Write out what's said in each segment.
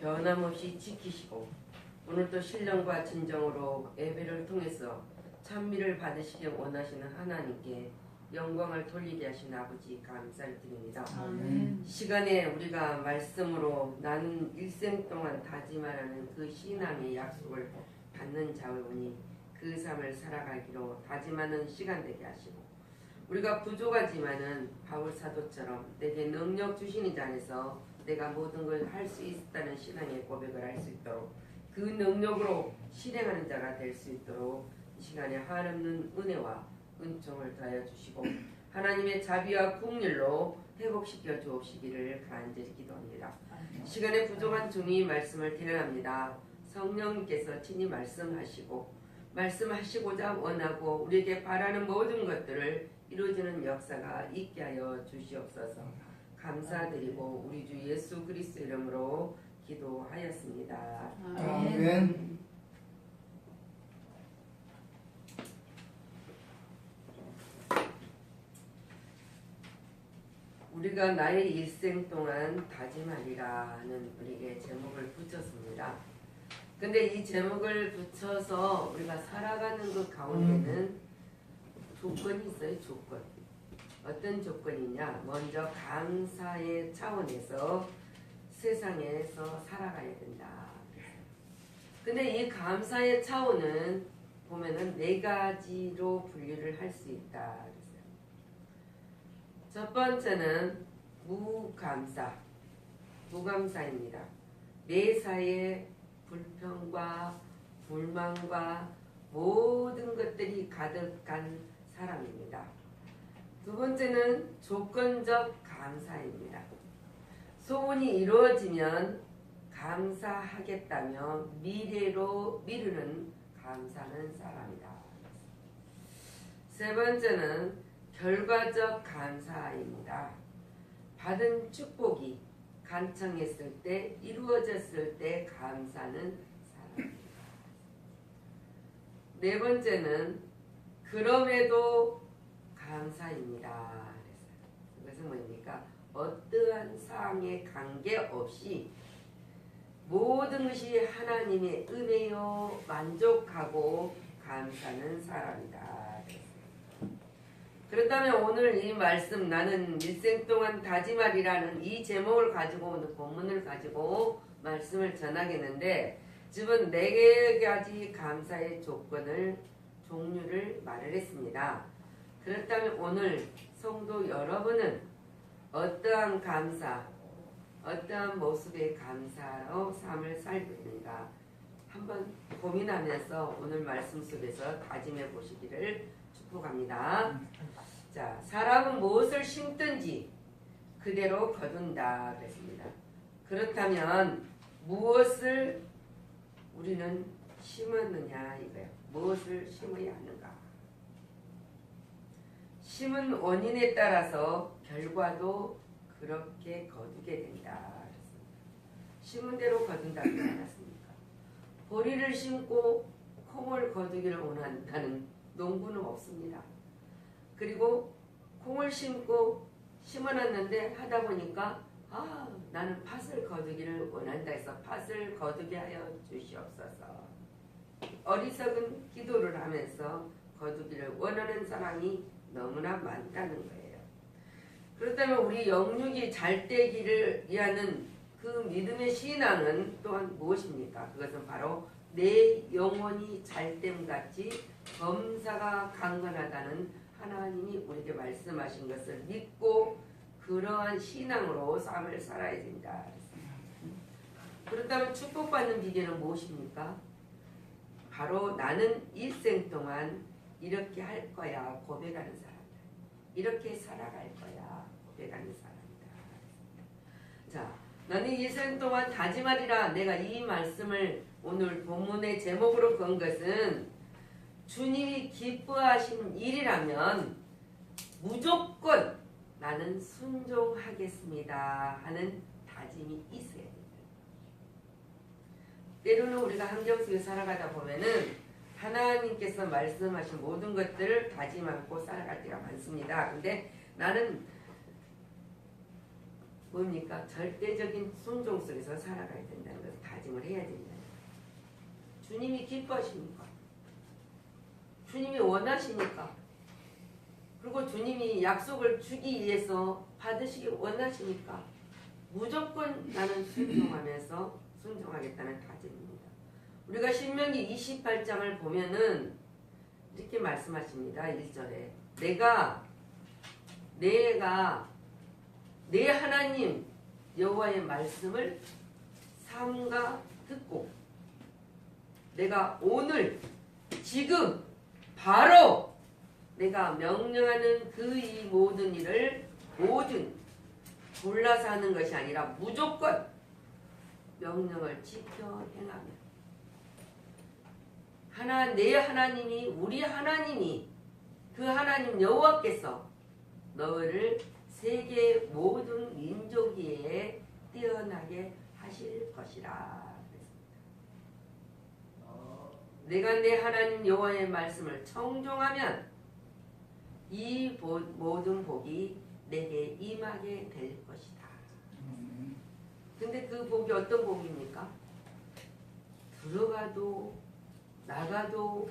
변함없이 지키시고 오늘도 신령과 진정으로 예배를 통해서 찬미를 받으시길 원하시는 하나님께 영광을 돌리게 하신 아버지 감사를 드립니다. 아멘. 시간에 우리가 말씀으로 나는 일생 동안 다짐하라는 그 신앙의 약속을 받는 자오니 그 삶을 살아가기로 다짐하는 시간 되게 하시고 우리가 부족하지만은 바울 사도처럼 내게 능력 주신 이 안에서 내가 모든 걸 할 수 있다는 신앙의 고백을 할 수 있도록 그 능력으로 실행하는 자가 될 수 있도록 이 시간에 한없는 은혜와 은총을 더하여 주시고 하나님의 자비와 긍휼로 회복시켜 주옵시기를 간절히 기도합니다. 시간에 부족한 종이 말씀을 대련합니다. 성령님께서 친히 말씀하시고자 원하고 우리에게 바라는 모든 것들을 이루어지는 역사가 있게 하여 주시옵소서. 감사드리고 우리 주 예수 그리스도 이름으로 기도하였습니다. 아멘. 우리가 나의 일생 동안 다짐하리라는 우리에게 제목을 붙였습니다. 근데 이 제목을 붙여서 우리가 살아가는 그 가운데는 조건이 있어요. 조건. 어떤 조건이냐? 먼저 감사의 차원에서 세상에서 살아가야 된다. 근데 이 감사의 차원은 보면은 네 가지로 분류를 할 수 있다. 첫 번째는 무감사입니다. 매사에 불평과 불만과 모든 것들이 가득한 사람입니다. 두 번째는 조건적 감사입니다. 소원이 이루어지면 감사하겠다며 미래로 미루는 감사하는 사람이다. 세 번째는 결과적 감사입니다. 받은 축복이 간청했을 때 이루어졌을 때 감사하는 사람입니다. 네 번째는 그럼에도 감사입니다. 그것은 뭡니까? 어떠한 상황에 관계없이 모든 것이 하나님의 은혜요 만족하고 감사하는 사람이다. 그렇다면 오늘 이 말씀 나는 일생 동안 다짐하리라는 이 제목을 가지고 오늘 본문을 가지고 말씀을 전하겠는데 지금 네 가지 감사의 종류를 말을 했습니다. 그렇다면 오늘 성도 여러분은 어떠한 감사, 어떠한 모습의 감사로 삶을 살고 있는가 한번 고민하면서 오늘 말씀 속에서 다짐해 보시기를 축복합니다. 자, 사람은 무엇을 심든지 그대로 거둔다 그랬습니다. 그렇다면 무엇을 우리는 심었느냐 이거예요. 무엇을 심어야 하는가? 심은 원인에 따라서 결과도 그렇게 거두게 된다 그랬습니다. 심은 대로 거둔다고 하지 않았습니까? 보리를 심고 콩을 거두기를 원한다는 농부는 없습니다. 그리고 콩을 심어놨는데 하다 보니까 나는 팥을 거두기를 원한다 해서 팥을 거두게 하여 주시옵소서. 어리석은 기도를 하면서 거두기를 원하는 사람이 너무나 많다는 거예요. 그렇다면 우리 영육이 잘 되기를 위하는 그 믿음의 신앙은 또한 무엇입니까? 그것은 바로 내 영혼이 잘됨같이 범사가 강건하다는 하나님이 우리에게 말씀하신 것을 믿고 그러한 신앙으로 삶을 살아야 된다. 그렇다면 축복받는 비결은 무엇입니까? 바로 나는 일생 동안 이렇게 할 거야 고백하는 사람이다. 이렇게 살아갈 거야 고백하는 사람이다. 자, 나는 일생 동안 다짐하리라. 내가 이 말씀을 오늘 본문의 제목으로 건 것은 주님이 기뻐하신 일이라면 무조건 나는 순종하겠습니다 하는 다짐이 있어야 됩니다. 때로는 우리가 환경 속에 살아가다 보면은 하나님께서 말씀하신 모든 것들을 다짐하고 살아갈 때가 많습니다. 근데 나는 뭡니까? 절대적인 순종 속에서 살아가야 된다는 것을 다짐을 해야 된다. 주님이 기뻐하십니까? 주님이 원하시니까. 그리고 주님이 약속을 주기 위해서 받으시기 원하시니까 무조건 나는 순종하겠다는 다짐입니다. 우리가 신명기 28장을 보면은 이렇게 말씀하십니다. 1절에 내가 내 하나님 여호와의 말씀을 삼가 듣고 내가 오늘 지금 바로 내가 명령하는 그 이 모든 일을 골라서 하는 것이 아니라 무조건 명령을 지켜 행하며 내 하나님이 우리 하나님이 그 하나님 여호와께서 너를 세계 모든 민족 위에 뛰어나게 하실 것이라. 내가 내 하나님 여호와의 말씀을 청종하면 이 모든 복이 내게 임하게 될 것이다. 근데 그 복이 어떤 복입니까? 들어가도 나가도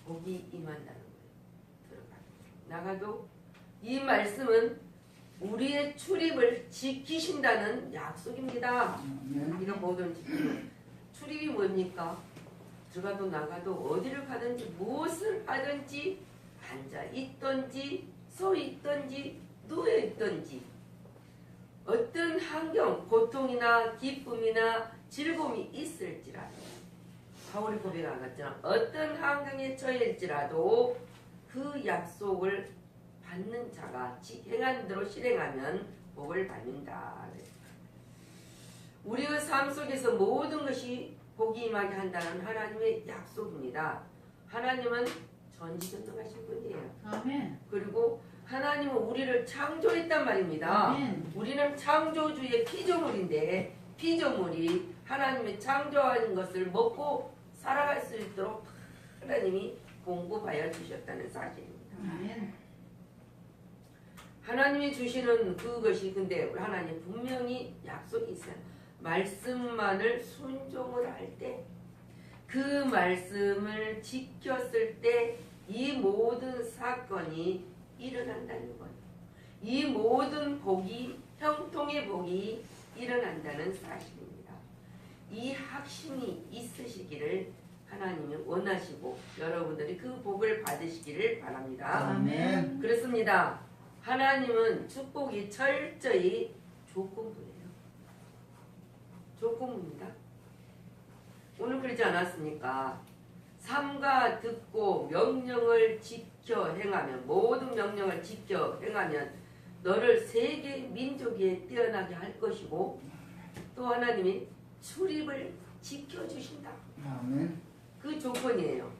복이 임한다는 거예요. 들어가도 나가도. 이 말씀은 우리의 출입을 지키신다는 약속입니다. 우리가 모든 출입이 뭡니까? 들어가도 나가도 어디를 가든지 무엇을 하든지 앉아 있든지 서 있든지 누워 있든지 어떤 환경, 고통이나 기쁨이나 즐거움이 있을지라도 바울이 고백하겠지만 어떤 환경에 처할지라도 그 약속을 받는 자가 행한 대로 실행하면 복을 받는다. 우리의 삶 속에서 모든 것이 복이 임하게 한다는 하나님의 약속입니다. 하나님은 전지전능하신 분이에요. 아멘. 그리고 하나님은 우리를 창조했단 말입니다. 아멘. 우리는 창조주의 피조물인데 피조물이 하나님의 창조하는 것을 먹고 살아갈 수 있도록 하나님이 공급하여 주셨다는 사실입니다. 아멘. 하나님이 주시는 그것이 근데 하나님 분명히 약속이 있어요. 말씀만을 순종을 할 때 그 말씀을 지켰을 때 이 모든 사건이 일어난다는 거예요. 이 모든 복이 형통의 복이 일어난다는 사실입니다. 이 확신이 있으시기를 하나님이 원하시고 여러분들이 그 복을 받으시기를 바랍니다. 아멘. 그렇습니다. 하나님은 축복이 철저히 조건부예요. 조건부입니다. 오늘 그러지 않았습니까? 삼가 듣고 명령을 지켜 행하면 모든 명령을 지켜 행하면 너를 세계 민족 위에 뛰어나게 할 것이고 또 하나님이 출입을 지켜주신다. 아멘. 그 조건이에요.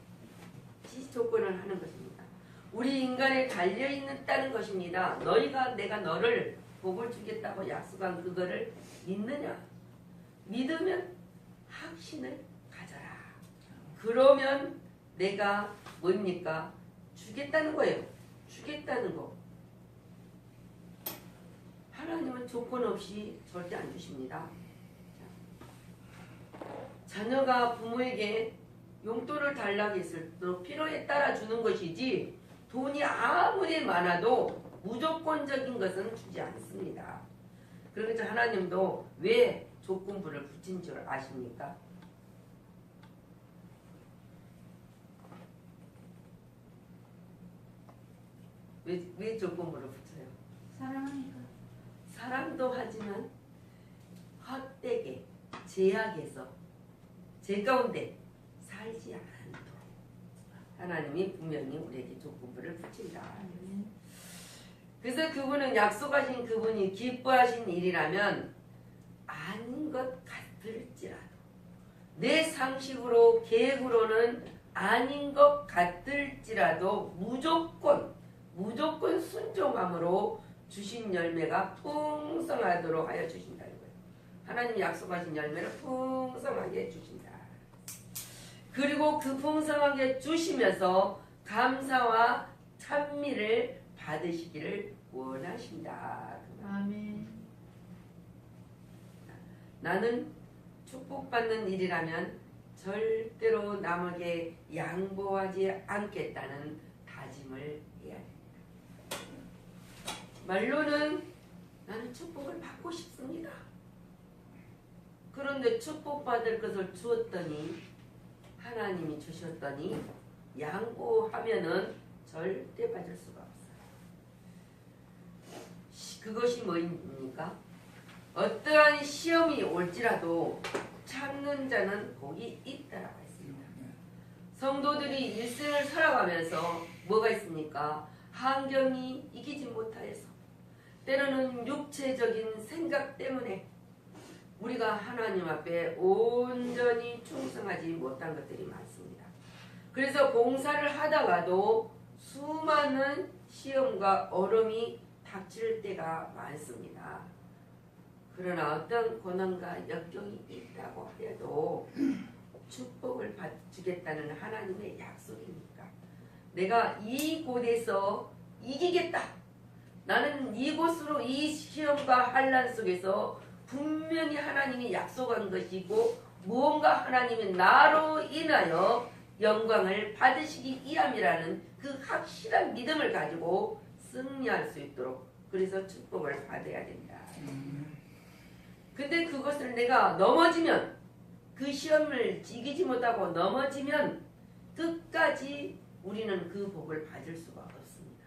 이 조건을 하는 것입니다. 우리 인간에 달려있다는 것입니다. 내가 너를 복을 주겠다고 약속한 그거를 믿느냐? 믿으면 확신을 가져라. 그러면 내가 뭡니까? 주겠다는 거예요. 주겠다는 거. 하나님은 조건 없이 절대 안 주십니다. 자녀가 부모에게 용돈을 달라고 했을 때 필요에 따라 주는 것이지 돈이 아무리 많아도 무조건적인 것은 주지 않습니다. 그래서 하나님도 왜 조건부를 붙인 줄 아십니까? 왜 조건부를 붙여요? 사랑하니까. 사랑도 하지만 헛되게 제약에서 제 가운데 살지 않도록 하나님이 분명히 우리에게 조건부를 붙인다. 그래서 그분은 약속하신 그분이 기뻐하신 일이라면 아닌 것 같을지라도 내 상식으로 계획으로는 아닌 것 같을지라도 무조건 순종함으로 주신 열매가 풍성하도록 하여 주신다는 거예요. 하나님이 약속하신 열매를 풍성하게 주신다. 그리고 그 풍성하게 주시면서 감사와 찬미를 받으시기를 원하신다. 아멘. 나는 축복받는 일이라면 절대로 남에게 양보하지 않겠다는 다짐을 해야 됩니다. 말로는 나는 축복을 받고 싶습니다. 그런데 축복받을 것을 주었더니 하나님이 주셨더니 양보하면은 절대 받을 수가 없어요. 그것이 뭐입니까? 어떠한 시험이 올지라도 참는 자는 복이 있다라고 했습니다. 성도들이 일생을 살아가면서 뭐가 있습니까? 환경이 이기지 못하여서 때로는 육체적인 생각 때문에 우리가 하나님 앞에 온전히 충성하지 못한 것들이 많습니다. 그래서 봉사를 하다가도 수많은 시험과 어려움이 닥칠 때가 많습니다. 그러나 어떤 고난과 역경이 있다고 해도 축복을 주겠다는 하나님의 약속이니까 내가 이곳에서 이기겠다. 나는 이곳으로 이 시험과 환난 속에서 분명히 하나님이 약속한 것이고 무언가 하나님이 나로 인하여 영광을 받으시기 위함이라는 그 확실한 믿음을 가지고 승리할 수 있도록 그래서 축복을 받아야 된다. 근데 그것을 내가 넘어지면 그 시험을 이기지 못하고 넘어지면 끝까지 우리는 그 복을 받을 수가 없습니다.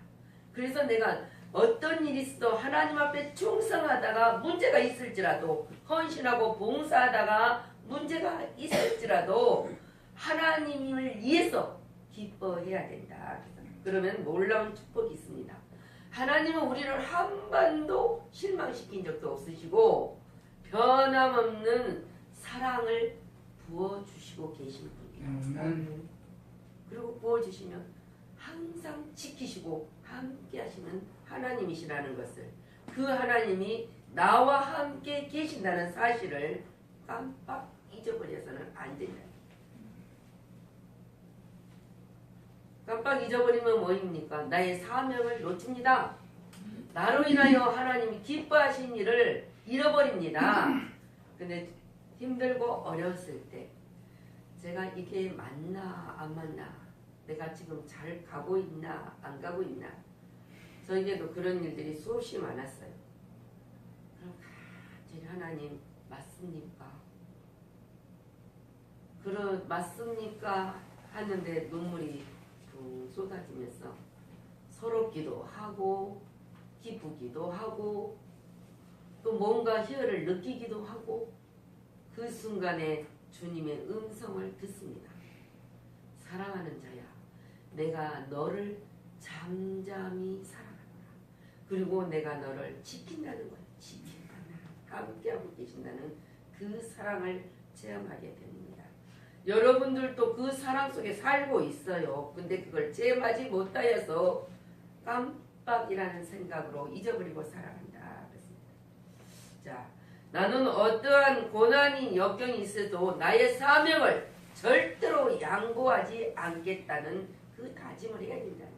그래서 내가 어떤 일이 있어도 하나님 앞에 충성하다가 문제가 있을지라도 헌신하고 봉사하다가 문제가 있을지라도 하나님을 위해서 기뻐해야 된다. 그러면 놀라운 축복이 있습니다. 하나님은 우리를 한 번도 실망시킨 적도 없으시고 변함없는 사랑을 부어주시고 계신 분이에요. 그리고 부어주시면 항상 지키시고 함께 하시는 하나님이시라는 것을 그 하나님이 나와 함께 계신다는 사실을 깜빡 잊어버려서는 안 된다. 깜빡 잊어버리면 뭐입니까? 나의 사명을 놓칩니다. 나로 인하여 하나님이 기뻐하신 일을 잃어버립니다. 근데 힘들고 어려웠을 때 제가 이게 맞나 안 맞나 내가 지금 잘 가고 있나 안 가고 있나 저에게도 그런 일들이 수없이 많았어요. 그럼 간절히 하나님 맞습니까? 맞습니까? 하는데 눈물이 붕 쏟아지면서 서럽기도 하고 기쁘기도 하고 또 뭔가 희열을 느끼기도 하고 그 순간에 주님의 음성을 듣습니다. 사랑하는 자야, 내가 너를 잠잠히 사랑한다. 그리고 내가 너를 지킨다는 거예요. 지킨다. 함께하고 계신다는 그 사랑을 체험하게 됩니다. 여러분들도 그 사랑 속에 살고 있어요. 근데 그걸 체험하지 못하여서 깜빡이라는 생각으로 잊어버리고 살아간다. 그렇습니다. 자, 나는 어떠한 고난이 역경이 있어도 나의 사명을 절대로 양보하지 않겠다는 그 다짐을 해야 된다는 거예요.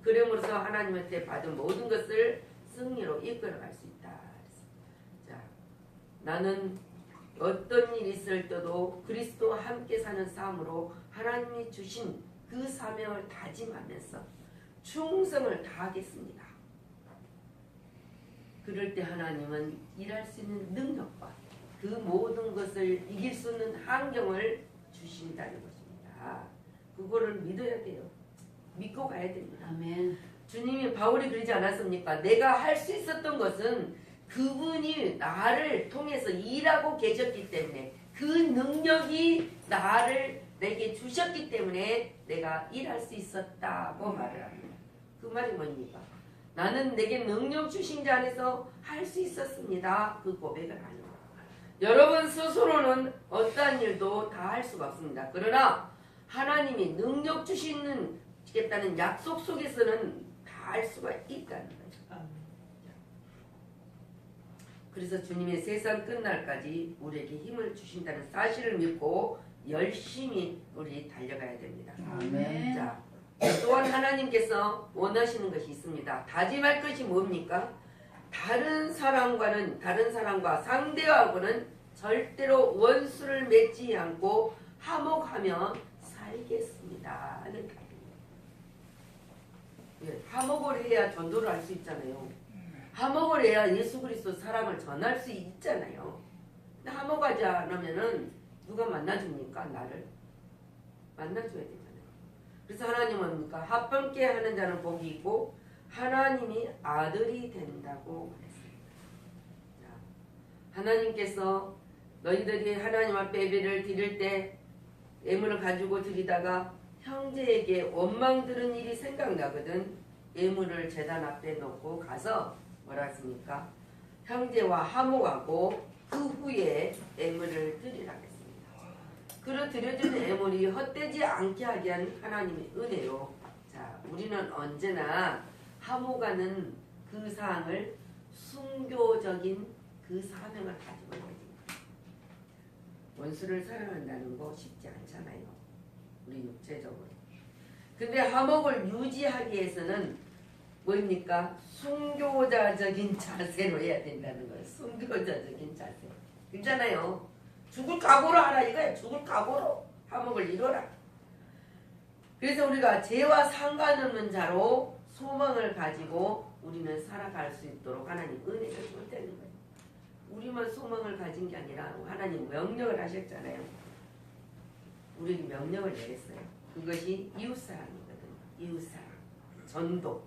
그러므로서 하나님한테 받은 모든 것을 승리로 이끌어갈 수 있다. 자, 나는 어떤 일이 있을 때도 그리스도와 함께 사는 삶으로 하나님이 주신 그 사명을 다짐하면서 충성을 다하겠습니다. 그럴 때 하나님은 일할 수 있는 능력과 그 모든 것을 이길 수 있는 환경을 주신다는 것입니다. 그거를 믿어야 돼요. 믿고 가야 됩니다. 아멘. 주님이 바울이 그러지 않았습니까? 내가 할 수 있었던 것은 그분이 나를 통해서 일하고 계셨기 때문에 그 능력이 내게 주셨기 때문에 내가 일할 수 있었다고 말을 합니다. 그 말이 뭡니까? 나는 내게 능력 주신 자 안에서 할 수 있었습니다. 그 고백을 하는 거예요. 여러분 스스로는 어떠한 일도 다 할 수가 없습니다. 그러나 하나님이 능력 주시겠다는 약속 속에서는 다 할 수가 있다는 거죠. 그래서 주님의 세상 끝날까지 우리에게 힘을 주신다는 사실을 믿고 열심히 우리 달려가야 됩니다. 아멘. 자, 또한 하나님께서 원하시는 것이 있습니다. 다짐할 것이 뭡니까? 다른 사람과 상대하고는 절대로 원수를 맺지 않고 화목하며 살겠습니다 하는 답입니다. 예, 화목을 해야 전도를 할 수 있잖아요. 화목을 해야 예수 그리스도 사랑을 전할 수 있잖아요. 근데 화목하지 않으면은 누가 만나줍니까? 나를 만나줘야 되잖아요. 그래서 하나님은 뭡니까? 합함께 하는 자는 복이 있고 하나님이 아들이 된다고 했습니다. 자, 하나님께서 너희들이 하나님 앞에 예배를 드릴 때 예물을 가지고 드리다가 형제에게 원망 들은 일이 생각나거든. 예물을 제단 앞에 놓고 가서 뭐라 했습니까? 형제와 화목하고 그 후에 예물을 드리라 했습니다. 그로 드려진 예물이 헛되지 않게 하게 한 하나님의 은혜로, 자, 우리는 언제나 화목하는 그 사항을 순교적인 그 사명을 가지고 있습니다. 원수를 사랑한다는 거 쉽지 않잖아요. 우리 육체적으로. 근데 화목을 유지하기 위해서는 뭡니까? 순교자적인 자세로 해야 된다는 거예요. 순교자적인 자세. 그렇잖아요. 죽을 각오로 하라 이거예요. 죽을 각오로 화목을 이뤄라. 그래서 우리가 죄와 상관없는 자로 소망을 가지고 우리는 살아갈 수 있도록 하나님 은혜를 주었다는 거예요. 우리만 소망을 가진 게 아니라 하나님 명령을 하셨잖아요. 우리에게 명령을 내렸어요. 그것이 이웃사랑이거든요. 이웃사랑, 전도.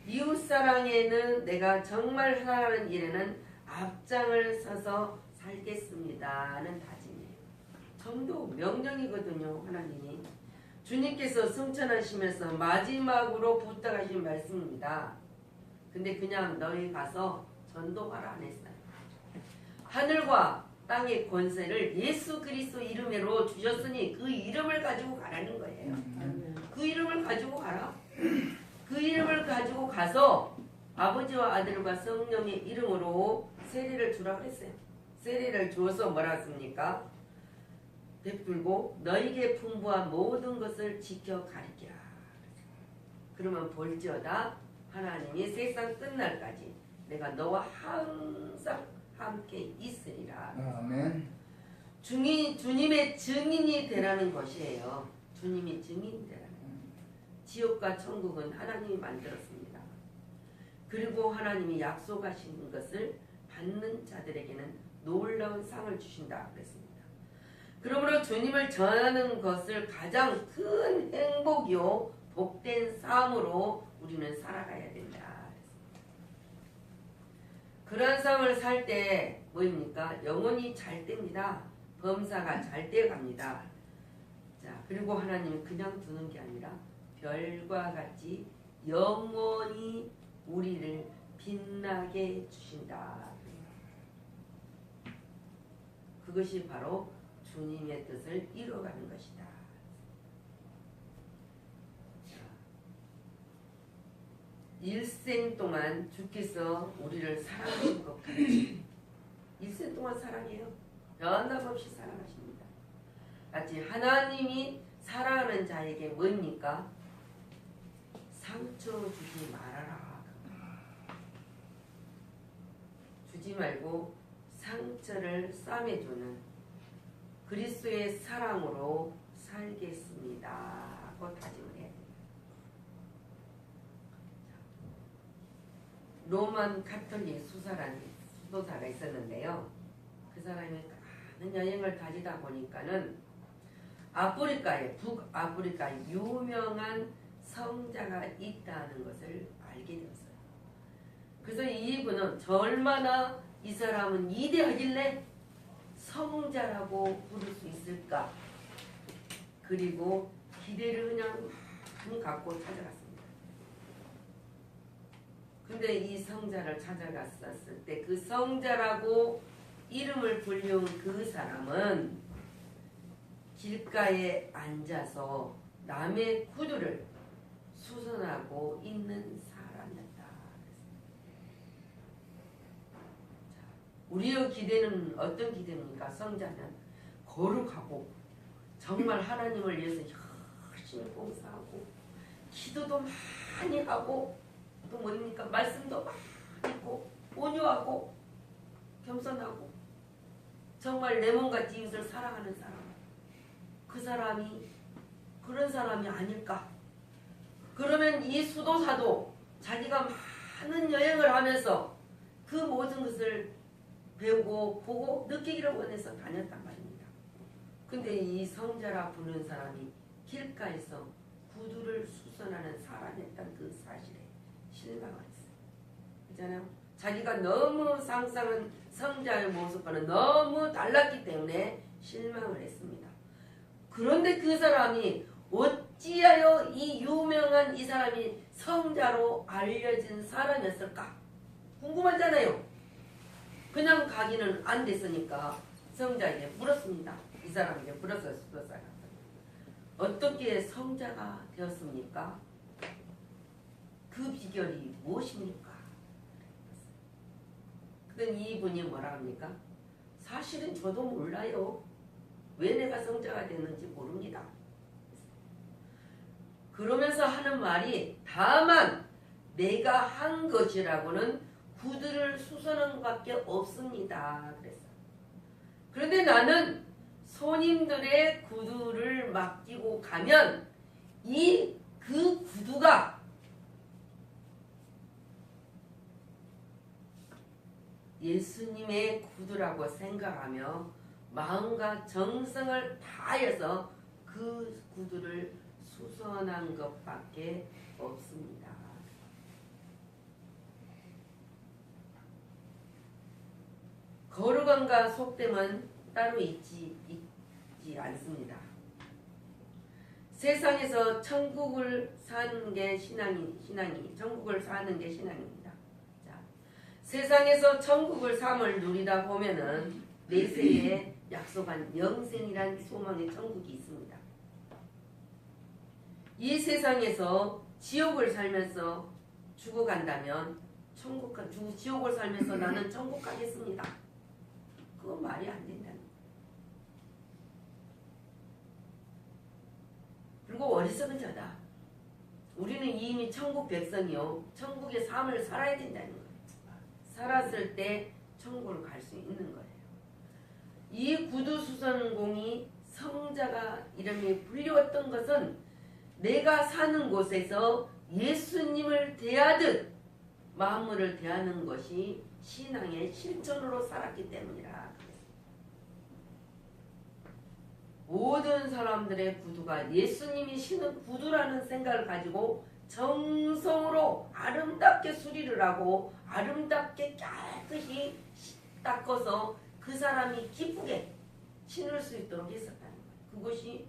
이웃사랑에는 내가 정말 사랑하는 일에는 앞장을 서서 살겠습니다는 다짐이에요. 전도 명령이거든요. 하나님이 주님께서 승천하시면서 마지막으로 부탁하신 말씀입니다. 근데 그냥 너희 가서 전도하라 안 했어요. 하늘과 땅의 권세를 예수 그리스도 이름으로 주셨으니 그 이름을 가지고 가라는 거예요. 그 이름을 가지고 가라. 그 이름을 가지고 가서 아버지와 아들과 성령의 이름으로 세례를 주라 그랬어요. 세례를 주어서 뭐라 했습니까? 베풀고 너에게 풍부한 모든 것을 지켜 가리키라. 그러면 볼지어다 하나님이 세상 끝날까지 내가 너와 항상 함께 있으리라. 아멘. 주님의 증인이 되라는 것이에요. 주님이 증인이 되라는 거예요. 지옥과 천국은 하나님이 만들었습니다. 그리고 하나님이 약속하신 것을 받는 자들에게는 놀라운 상을 주신다 그랬습니다. 그러므로 주님을 전하는 것을 가장 큰 행복이요 복된 삶으로 우리는 살아가야 된다. 그런 삶을 살 때 뭐입니까? 영혼이 잘 됩니다. 범사가 잘 되어갑니다. 자, 그리고 하나님은 그냥 두는 게 아니라 별과 같이 영원히 우리를 빛나게 주신다. 그것이 바로 주님의 뜻을 이뤄가는 것이다. 일생 동안 주께서 우리를 사랑하신 것 같이 일생 동안 사랑해요. 변함없이 사랑하십니다. 같이 하나님이 사랑하는 자에게 뭡니까? 상처 주지 말아라. 주지 말고 상처를 싸매주는 그리스도의 사랑으로 살겠습니다 하고 다짐을 해야 됩니다. 로만 카톨릭 수도사가 있었는데요. 그 사람이 많은 여행을 다니다 보니까는 아프리카에 북아프리카에 유명한 성자가 있다는 것을 알게 되었어요. 그래서 이분은 얼마나 이 사람은 위대하길래 성자라고 부를 수 있을까? 그리고 기대를 그냥 많이 갖고 찾아갔습니다. 근데 이 성자를 찾아갔었을 때 그 성자라고 이름을 불려온 그 사람은 길가에 앉아서 남의 구두를 수선하고 있는 사람이었다. 우리의 기대는 어떤 기대입니까? 성자는 거룩하고 정말 하나님을 위해서 열심히 봉사하고 기도도 많이 하고 또 뭡니까? 말씀도 많이 있고 온유하고 겸손하고 정말 내 몸과 이웃을 사랑하는 사람, 그 사람이 그런 사람이 아닐까? 그러면 이 수도사도 자기가 많은 여행을 하면서 그 모든 것을 배우고 보고 느끼기를 원해서 다녔단 말입니다. 근데 이 성자라 부르는 사람이 길가에서 구두를 수선하는 사람이었던 그 사실에 실망을 했어요. 그렇잖아요. 자기가 너무 상상한 성자의 모습과는 너무 달랐기 때문에 실망을 했습니다. 그런데 그 사람이 어찌하여 이 유명한 이 사람이 성자로 알려진 사람이었을까? 궁금하잖아요. 그냥 가기는 안 됐으니까 성자에게 물었습니다. 이 사람에게 물었어요. 수도사가. 어떻게 성자가 되었습니까? 그 비결이 무엇입니까? 그랬더니 이분이 뭐라 합니까? 사실은 저도 몰라요. 왜 내가 성자가 됐는지 모릅니다. 그러면서 하는 말이 다만 내가 한 것이라고는 구두를 수선한 것밖에 없습니다. 그랬어요. 그런데 나는 손님들의 구두를 맡기고 가면 그 구두가 예수님의 구두라고 생각하며 마음과 정성을 다해서 그 구두를 수선한 것밖에 없습니다. 거룩함과 속됨은 따로 있지 않습니다. 세상에서 천국을 사는 게 천국을 사는 게 신앙입니다. 자, 세상에서 천국을 삶을 누리다 보면은 내세에 약속한 영생이란 소망의 천국이 있습니다. 이 세상에서 지옥을 살면서 죽어간다면 지옥을 살면서 나는 천국 가겠습니다. 그건 말이 안 된다는 거예요. 그리고 어리석은 자다. 우리는 이미 천국 백성이요. 천국의 삶을 살아야 된다는 거예요. 살았을 때 천국을 갈 수 있는 거예요. 이 구두수선공이 성자가 이름이 불리웠던 것은 내가 사는 곳에서 예수님을 대하듯 만물을 대하는 것이 신앙의 실천으로 살았기 때문이라. 모든 사람들의 구두가 예수님이 신은 구두라는 생각을 가지고 정성으로 아름답게 수리를 하고 아름답게 깨끗이 닦아서 그 사람이 기쁘게 신을 수 있도록 했었다는 거예요. 그것이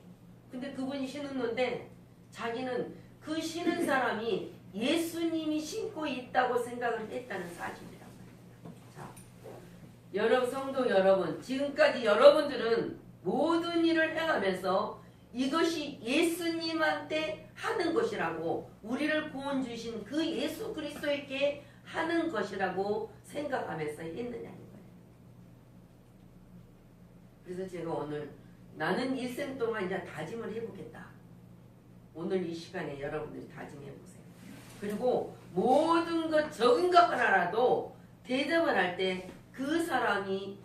근데 그분이 신었는데 자기는 그 신은 사람이 예수님이 신고 있다고 생각을 했다는 사실이란 말이에요. 자, 여러분 성도 여러분, 지금까지 여러분들은 모든 일을 행하면서 이것이 예수님한테 하는 것이라고 우리를 구원 주신 그 예수 그리스도에게 하는 것이라고 생각하면서 했느냐는 거예요. 그래서 제가 오늘 나는 일생 동안 이제 다짐을 해보겠다. 오늘 이 시간에 여러분들이 다짐해 보세요. 그리고 모든 것 적은 것 하나라도 대접을 할 때 그 사람이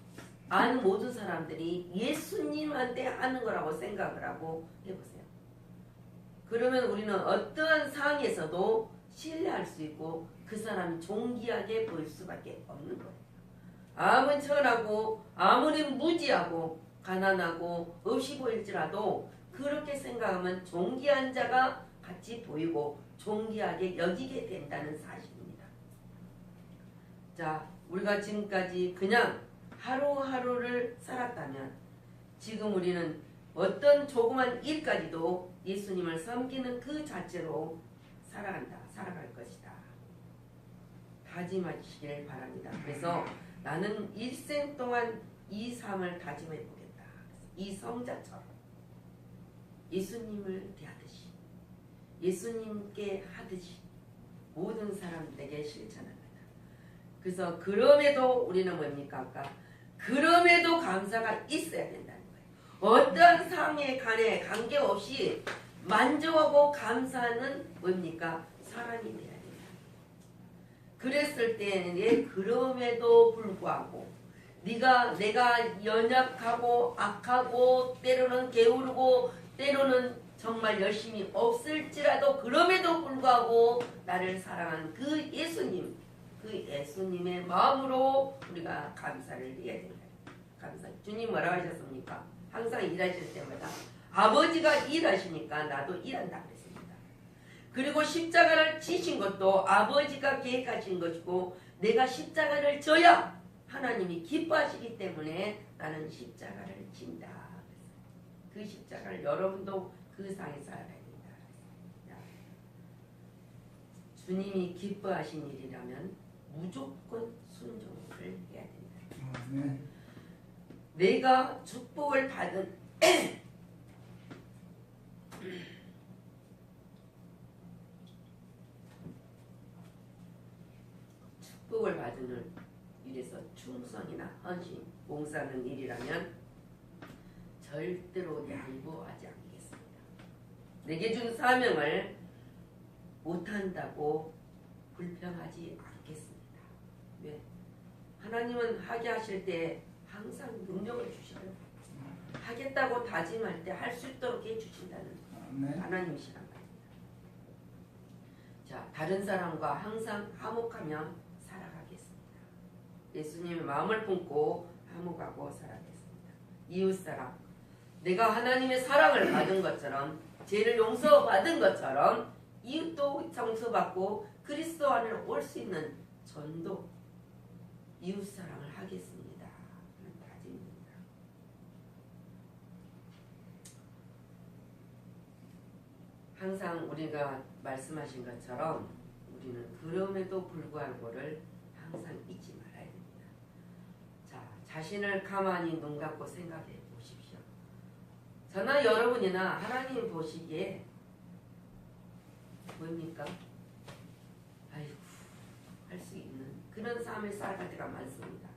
아는 모든 사람들이 예수님한테 하는 거라고 생각을 하고 해보세요. 그러면 우리는 어떠한 상황에서도 신뢰할 수 있고 그 사람이 존귀하게 보일 수밖에 없는 거예요. 아무리 천하고 아무리 무지하고 가난하고 없이 보일지라도 그렇게 생각하면 존귀한 자가 같이 보이고 존귀하게 여기게 된다는 사실입니다. 자, 우리가 지금까지 그냥 하루하루를 살았다면 지금 우리는 어떤 조그만 일까지도 예수님을 섬기는 그 자체로 살아갈 것이다. 다짐하시길 바랍니다. 그래서 나는 일생 동안 이 삶을 다짐해 보겠다. 이 성자처럼 예수님을 대하듯이 예수님께 하듯이 모든 사람들에게 실천합니다. 그래서 그럼에도 우리는 뭡니까? 아까 그럼에도 감사가 있어야 된다는 거예요. 어떤 상황에 관계없이 만족하고 감사하는 뭡니까? 사람이 돼야 된다. 그랬을 때에 그럼에도 불구하고 내가 연약하고 악하고 때로는 게으르고 때로는 정말 열심히 없을지라도 그럼에도 불구하고 나를 사랑한 그 예수님의 마음으로 우리가 감사를 해야 된다. 감사. 주님 뭐라고 하셨습니까? 항상 일하실 때마다 아버지가 일하시니까 나도 일한다 그랬습니다. 그리고 십자가를 지신 것도 아버지가 계획하신 것이고 내가 십자가를 져야 하나님이 기뻐하시기 때문에 나는 십자가를 진다. 그 십자가를 여러분도 그 상에 살아야 된다. 주님이 기뻐하신 일이라면 무조건 순종을 해야 된다. 아멘. 내가 축복을 받은 축복을 받는 일에서 충성이나 헌신, 봉사하는 일이라면 절대로 양보하지 않겠습니다. 내게 준 사명을 못한다고 불평하지 않겠습니다. 왜? 하나님은 하게 하실 때 항상 능력을 주셔요. 하겠다고 다짐할 때 할 수 있도록 해주신다는 하나님이시란 말입니다. 자, 다른 사람과 항상 화목하며 살아가겠습니다. 예수님의 마음을 품고 화목하고 살아가겠습니다. 이웃사랑, 내가 하나님의 사랑을 받은 것처럼 죄를 용서받은 것처럼 이웃도 용서받고 그리스도 안에 올 수 있는 전도 이웃사랑을 하겠습니다 하는 다짐입니다. 항상 우리가 말씀하신 것처럼 우리는 그럼에도 불구하고를 항상 잊지 말아야 됩니다. 자, 자신을 가만히 눈 감고 생각해 보십시오. 저나 여러분이나 하나님 보시기에 뭡니까? 아이고, 할 수 있는 그런 삶을 살아갈 때가 많습니다.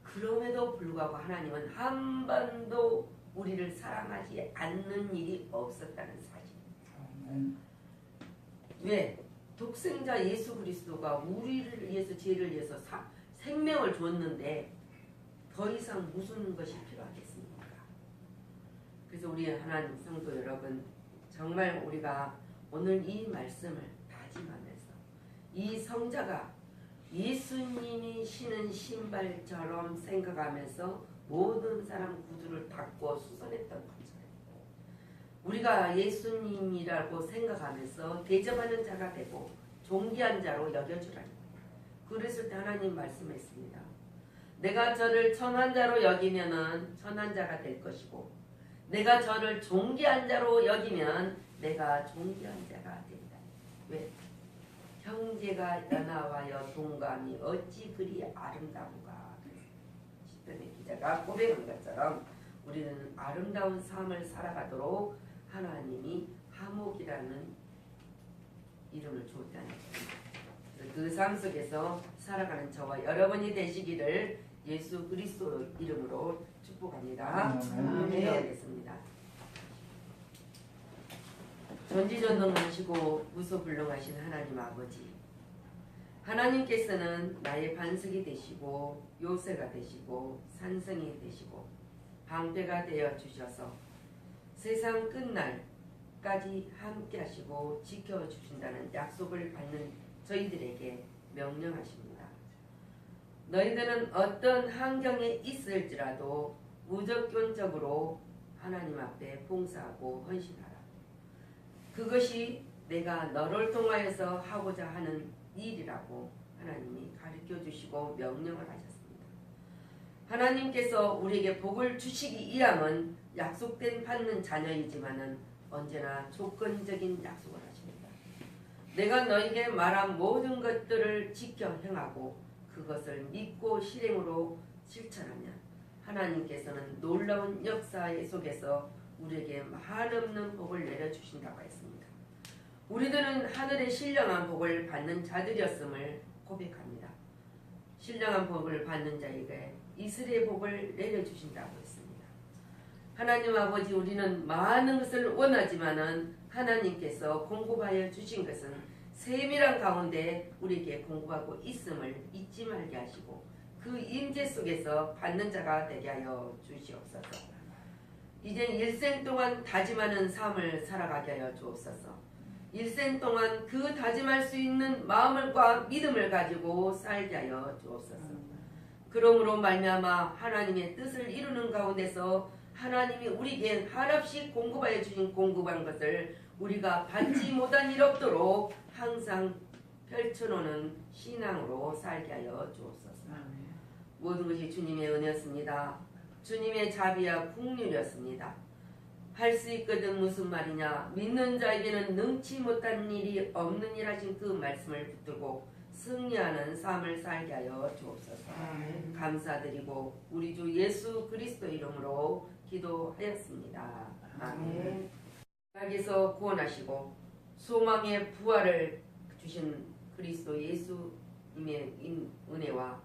그럼에도 불구하고 하나님은 한 번도 우리를 사랑하지 않는 일이 없었다는 사실입니다. 왜? 독생자 예수 그리스도가 우리를 위해서 죄를 위해서 생명을 줬는데 더 이상 무슨 것이 필요하겠습니까? 그래서 우리 하나님 성도 여러분, 정말 우리가 오늘 이 말씀을 다짐하면서 이 성자가 예수님이 신은 신발처럼 생각하면서 모든 사람 구두를 닦고 수선했던 것처럼 우리가 예수님이라고 생각하면서 대접하는 자가 되고 존귀한 자로 여겨주라니. 그랬을 때 하나님 말씀했습니다. 내가 저를 천한 자로 여기면은 천한 자가 될 것이고 내가 저를 존귀한 자로 여기면 내가 존귀한 자가 된다. 왜? 형제가 연하와여 동감이 어찌 그리 아름다운가. 시편의 기자가 고백한 것처럼 우리는 아름다운 삶을 살아가도록 하나님이 화목이라는 이름을 주었다는 것입니다. 그 삶 속에서 살아가는 저와 여러분이 되시기를 예수 그리스도 이름으로 축복합니다. 네, 하겠습니다. 전지전능하시고 무소불능하신 하나님 아버지, 하나님께서는 나의 반석이 되시고 요새가 되시고 산성이 되시고 방패가 되어 주셔서 세상 끝날까지 함께 하시고 지켜주신다는 약속을 받는 저희들에게 명령하십니다. 너희들은 어떤 환경에 있을지라도 무조건적으로 하나님 앞에 봉사하고 헌신하라. 그것이 내가 너를 통하여서 하고자 하는 일이라고 하나님이 가르쳐 주시고 명령을 하셨습니다. 하나님께서 우리에게 복을 주시기 위함은 약속된 받는 자녀이지만은 언제나 조건적인 약속을 하십니다. 내가 너에게 말한 모든 것들을 지켜 행하고 그것을 믿고 실행으로 실천하면 하나님께서는 놀라운 역사의 속에서 우리에게 한없는 복을 내려주신다고 했습니다. 우리들은 하늘의 신령한 복을 받는 자들이었음을 고백합니다. 신령한 복을 받는 자에게 이슬의 복을 내려주신다고 했습니다. 하나님 아버지, 우리는 많은 것을 원하지만은 하나님께서 공급하여 주신 것은 세밀한 가운데 우리에게 공급하고 있음을 잊지 말게 하시고 그 임재 속에서 받는 자가 되게 하여 주시옵소서. 이제 일생 동안 다짐하는 삶을 살아가게 하여 주옵소서. 일생 동안 그 다짐할 수 있는 마음과 믿음을 가지고 살게 하여 주옵소서. 그러므로 말미암아 하나님의 뜻을 이루는 가운데서 하나님이 우리에게 한없이 공급하여 주신 공급한 것을 우리가 받지 못한 일 없도록 항상 펼쳐놓는 신앙으로 살게 하여 주옵소서. 모든 것이 주님의 은혜였습니다. 주님의 자비와 국률이었습니다. 할 수 있거든 무슨 말이냐. 믿는 자에게는 능치 못한 일이 없는 일 하신 그 말씀을 붙들고 승리하는 삶을 살게 하여 주옵소서. 감사드리고 우리 주 예수 그리스도 이름으로 기도하였습니다. 아멘. 하나님께서 구원하시고 소망의 부활을 주신 그리스도 예수님의 은혜와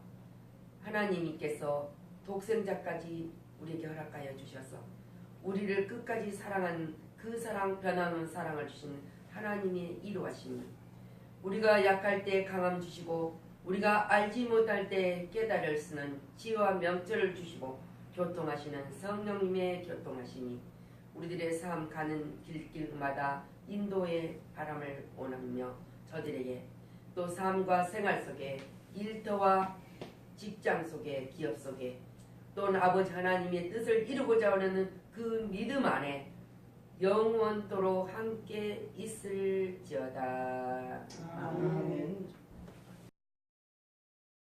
하나님께서 독생자까지 우리에게 허락하여 주셔서 우리를 끝까지 사랑한 그 사랑 변함없는 사랑을 주신 하나님의 이루하심이 우리가 약할 때 강함 주시고 우리가 알지 못할 때 깨달을 쓰는 지혜와 명철을 주시고 교통하시는 성령님의 교통하심이 우리들의 삶 가는 길길마다 인도의 바람을 원하며 저들에게 또 삶과 생활 속에 일터와 직장 속에 기업 속에 또는 아버지 하나님의 뜻을 이루고자 하는 그 믿음 안에 영원토록 함께 있을지어다. 아멘.